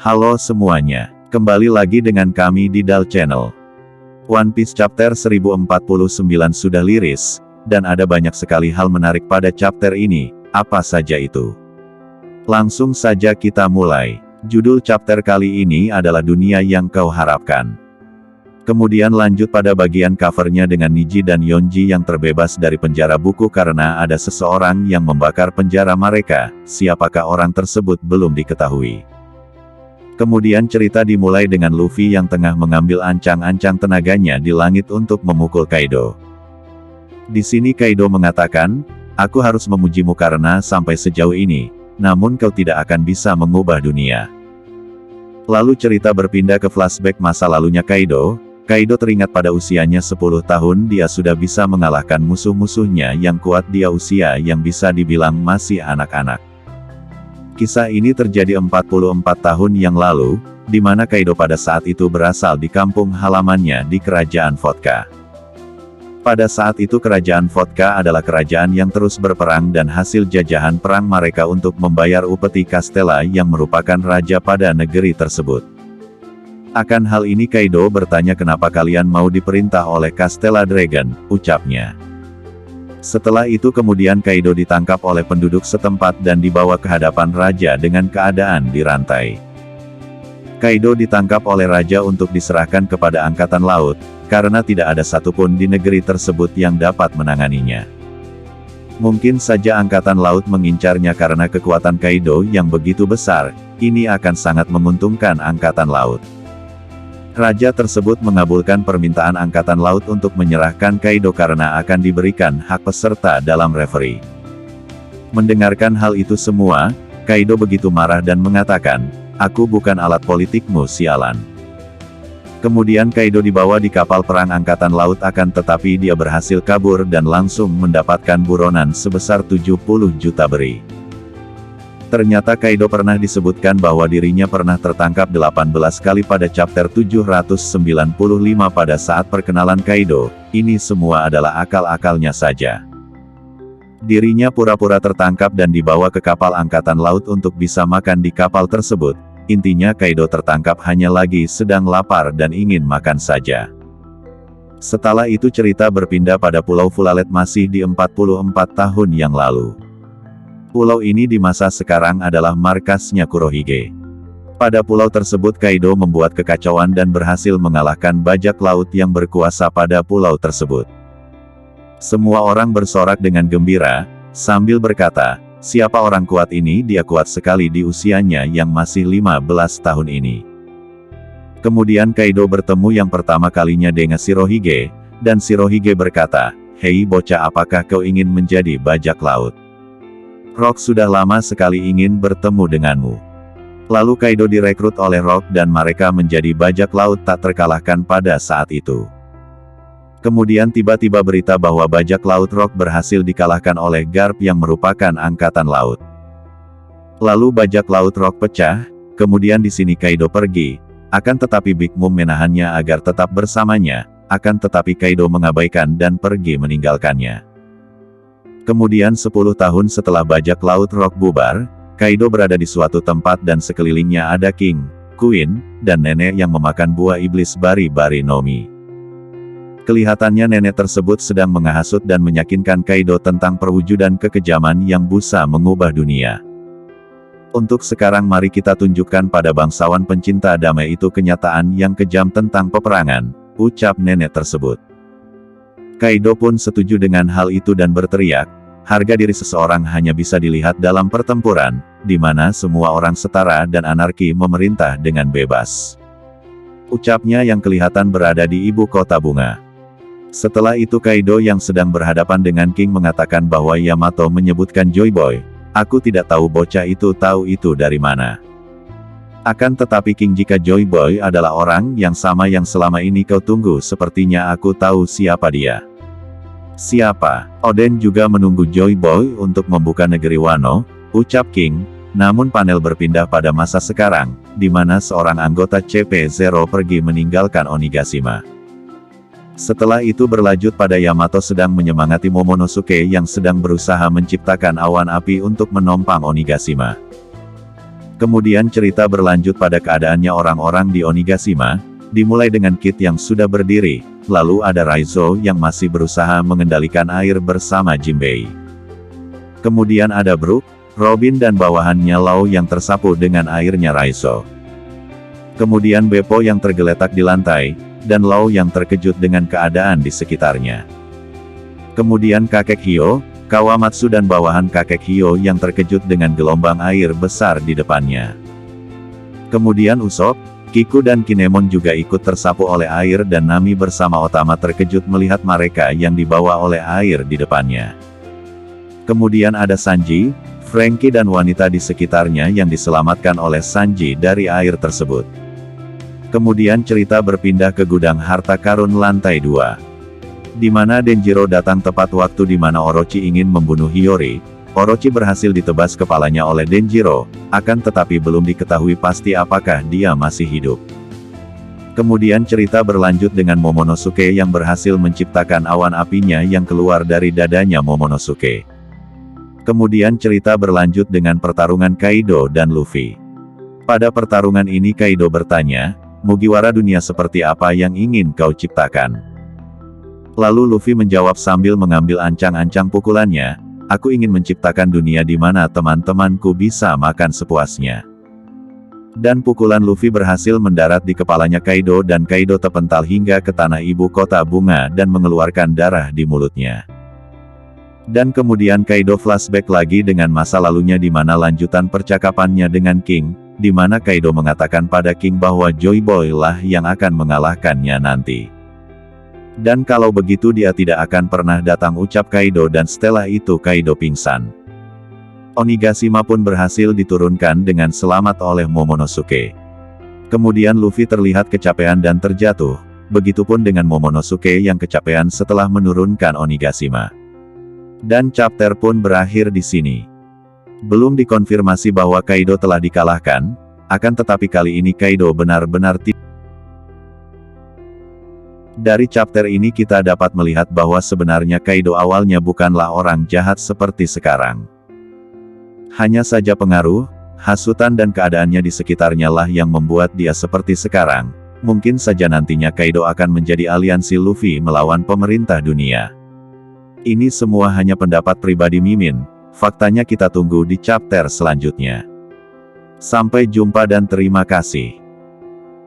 Halo semuanya, kembali lagi dengan kami di Dal Channel. One Piece chapter 1049 sudah liris, dan ada banyak sekali hal menarik pada chapter ini. Apa saja itu? Langsung saja kita mulai. Judul chapter kali ini adalah Dunia yang Kau Harapkan. Kemudian lanjut pada bagian covernya dengan Niji dan Yonji yang terbebas dari penjara buku karena ada seseorang yang membakar penjara mereka. Siapakah orang tersebut belum diketahui. Kemudian cerita dimulai dengan Luffy yang tengah mengambil ancang-ancang tenaganya di langit untuk memukul Kaido. Di sini Kaido mengatakan, "Aku harus memujimu karena sampai sejauh ini, namun kau tidak akan bisa mengubah dunia." Lalu cerita berpindah ke flashback masa lalunya Kaido. Kaido teringat pada usianya 10 tahun dia sudah bisa mengalahkan musuh-musuhnya yang kuat di usia yang bisa dibilang masih anak-anak. Kisah ini terjadi 44 tahun yang lalu, di mana Kaido pada saat itu berasal di kampung halamannya di Kerajaan Vodka. Pada saat itu Kerajaan Vodka adalah kerajaan yang terus berperang dan hasil jajahan perang mereka untuk membayar upeti Castella yang merupakan raja pada negeri tersebut. Akan hal ini Kaido bertanya kenapa kalian mau diperintah oleh Castella Dragon, ucapnya. Setelah itu kemudian Kaido ditangkap oleh penduduk setempat dan dibawa ke hadapan raja dengan keadaan dirantai. Kaido ditangkap oleh raja untuk diserahkan kepada angkatan laut, karena tidak ada satupun di negeri tersebut yang dapat menanganinya. Mungkin saja angkatan laut mengincarnya karena kekuatan Kaido yang begitu besar, ini akan sangat menguntungkan angkatan laut. Raja tersebut mengabulkan permintaan angkatan laut untuk menyerahkan Kaido karena akan diberikan hak peserta dalam referee. Mendengarkan hal itu semua, Kaido begitu marah dan mengatakan, "Aku bukan alat politikmu sialan." Kemudian Kaido dibawa di kapal perang angkatan laut akan tetapi dia berhasil kabur dan langsung mendapatkan buronan sebesar 70 juta beri. Ternyata Kaido pernah disebutkan bahwa dirinya pernah tertangkap 18 kali pada chapter 795 pada saat perkenalan Kaido, ini semua adalah akal-akalnya saja. Dirinya pura-pura tertangkap dan dibawa ke kapal angkatan laut untuk bisa makan di kapal tersebut, intinya Kaido tertangkap hanya lagi sedang lapar dan ingin makan saja. Setelah itu cerita berpindah pada Pulau Fulalet masih di 44 tahun yang lalu. Pulau ini di masa sekarang adalah markasnya Kurohige. Pada pulau tersebut Kaido membuat kekacauan dan berhasil mengalahkan bajak laut yang berkuasa pada pulau tersebut. Semua orang bersorak dengan gembira, sambil berkata, "Siapa orang kuat ini? Dia kuat sekali di usianya yang masih 15 tahun ini." Kemudian Kaido bertemu yang pertama kalinya dengan Shirohige, dan Shirohige berkata, "Hei bocah, apakah kau ingin menjadi bajak laut? Rock sudah lama sekali ingin bertemu denganmu." Lalu Kaido direkrut oleh Rock dan mereka menjadi bajak laut tak terkalahkan pada saat itu. Kemudian tiba-tiba berita bahwa bajak laut Rock berhasil dikalahkan oleh Garp yang merupakan angkatan laut. Lalu bajak laut Rock pecah, kemudian di sini Kaido pergi, akan tetapi Big Mom menahannya agar tetap bersamanya, akan tetapi Kaido mengabaikan dan pergi meninggalkannya. Kemudian 10 tahun setelah bajak laut Rock bubar, Kaido berada di suatu tempat dan sekelilingnya ada King, Queen, dan nenek yang memakan buah iblis Bari-Bari Nomi. Kelihatannya nenek tersebut sedang menghasut dan meyakinkan Kaido tentang perwujudan kekejaman yang bisa mengubah dunia. Untuk sekarang mari kita tunjukkan pada bangsawan pencinta damai itu kenyataan yang kejam tentang peperangan, ucap nenek tersebut. Kaido pun setuju dengan hal itu dan berteriak, harga diri seseorang hanya bisa dilihat dalam pertempuran, di mana semua orang setara dan anarki memerintah dengan bebas. Ucapnya yang kelihatan berada di ibu kota bunga. Setelah itu Kaido yang sedang berhadapan dengan King mengatakan bahwa Yamato menyebutkan Joy Boy, aku tidak tahu bocah itu tahu itu dari mana. Akan tetapi King, jika Joy Boy adalah orang yang sama yang selama ini kau tunggu, sepertinya aku tahu siapa dia. Siapa? Oden juga menunggu Joy Boy untuk membuka negeri Wano, ucap King, namun panel berpindah pada masa sekarang, di mana seorang anggota CP0 pergi meninggalkan Onigashima. Setelah itu berlanjut pada Yamato sedang menyemangati Momonosuke yang sedang berusaha menciptakan awan api untuk menompang Onigashima. Kemudian cerita berlanjut pada keadaannya orang-orang di Onigashima, dimulai dengan Kid yang sudah berdiri, lalu ada Raizo yang masih berusaha mengendalikan air bersama Jinbei. Kemudian ada Brook, Robin dan bawahannya Lau yang tersapu dengan airnya Raizo. Kemudian Beppo yang tergeletak di lantai, dan Lau yang terkejut dengan keadaan di sekitarnya. Kemudian kakek Hyo, Kawamatsu dan bawahan kakek Hyo yang terkejut dengan gelombang air besar di depannya. Kemudian Usopp, Kiku dan Kinemon juga ikut tersapu oleh air dan Nami bersama Otama terkejut melihat mereka yang dibawa oleh air di depannya. Kemudian ada Sanji, Franky dan wanita di sekitarnya yang diselamatkan oleh Sanji dari air tersebut. Kemudian cerita berpindah ke gudang harta karun lantai 2. Di mana Denjiro datang tepat waktu di mana Orochi ingin membunuh Hiyori. Orochi berhasil ditebas kepalanya oleh Denjiro, akan tetapi belum diketahui pasti apakah dia masih hidup. Kemudian cerita berlanjut dengan Momonosuke yang berhasil menciptakan awan apinya yang keluar dari dadanya Momonosuke. Kemudian cerita berlanjut dengan pertarungan Kaido dan Luffy. Pada pertarungan ini Kaido bertanya, "Mugiwara dunia seperti apa yang ingin kau ciptakan?" Lalu Luffy menjawab sambil mengambil ancang-ancang pukulannya, "Aku ingin menciptakan dunia di mana teman-temanku bisa makan sepuasnya." Dan pukulan Luffy berhasil mendarat di kepalanya Kaido dan Kaido terpental hingga ke tanah ibu kota bunga dan mengeluarkan darah di mulutnya. Dan kemudian Kaido flashback lagi dengan masa lalunya di mana lanjutan percakapannya dengan King, di mana Kaido mengatakan pada King bahwa Joy Boy lah yang akan mengalahkannya nanti. Dan kalau begitu dia tidak akan pernah datang, ucap Kaido, dan setelah itu Kaido pingsan. Onigashima pun berhasil diturunkan dengan selamat oleh Momonosuke. Kemudian Luffy terlihat kecapean dan terjatuh, begitupun dengan Momonosuke yang kecapean setelah menurunkan Onigashima. Dan chapter pun berakhir di sini. Belum dikonfirmasi bahwa Kaido telah dikalahkan, akan tetapi kali ini Kaido benar-benar tidak. Dari chapter ini kita dapat melihat bahwa sebenarnya Kaido awalnya bukanlah orang jahat seperti sekarang. Hanya saja pengaruh, hasutan dan keadaannya di sekitarnya lah yang membuat dia seperti sekarang. Mungkin saja nantinya Kaido akan menjadi aliansi Luffy melawan pemerintah dunia. Ini semua hanya pendapat pribadi Mimin, faktanya kita tunggu di chapter selanjutnya. Sampai jumpa dan terima kasih.